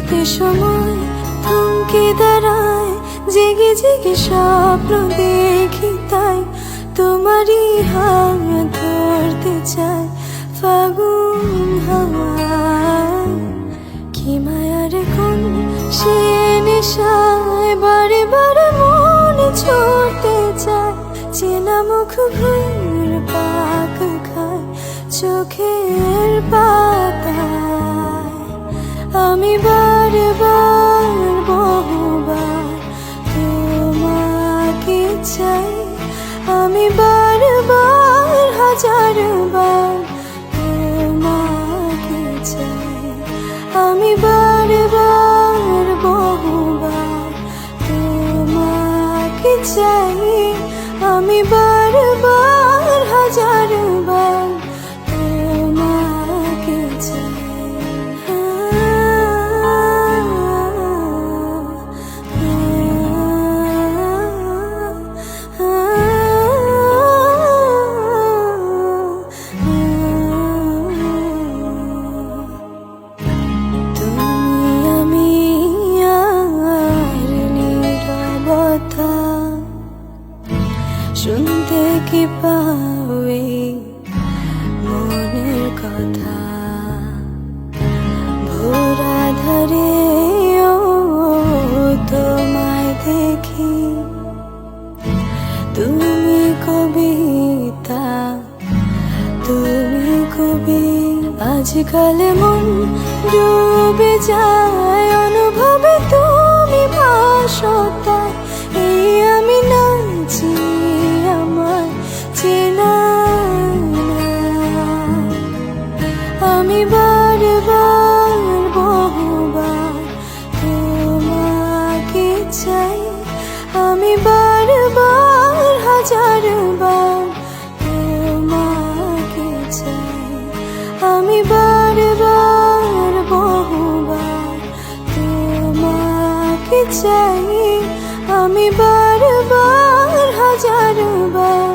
এ সময় থমকে দাঁড়ায়, জেগে জেগে স্বপ্ন দেখি তাই তোমারই হাত ধরতে চায় ফাগুন হাওয়ায়। কি মায়ার কোন সে নেশায় বারে বারে মনে ছুটতে চায়, চেনা মুখ ঘুর পাক খায় চোখের পাতায়। আমি বারবার বহুবার তোমাকে চাই, আমি বারবার হাজারবার তোমাকে চাই, আমি বারবার বহুবার তোমাকে চাই, আমি বারবার হাজারবার তোমাকে চাই। শুনতে কি পাওয়ে মনের কথা, ভোরা ধরে ও তোমায় দেখি, তুমি কবিতা তুমি কবি। আজকাল মন ডুবে যায় অনুভবে, তুমি ভাষায় এই আমি নাচি আমার চেনা। আমি বারবার বহুবার তোমাকে চাই, আমি বারবার হাজারবার তোমাকে চাই, আমি বারবার বহুবার তোমাকে চাই, আমি বারবার হাজারবার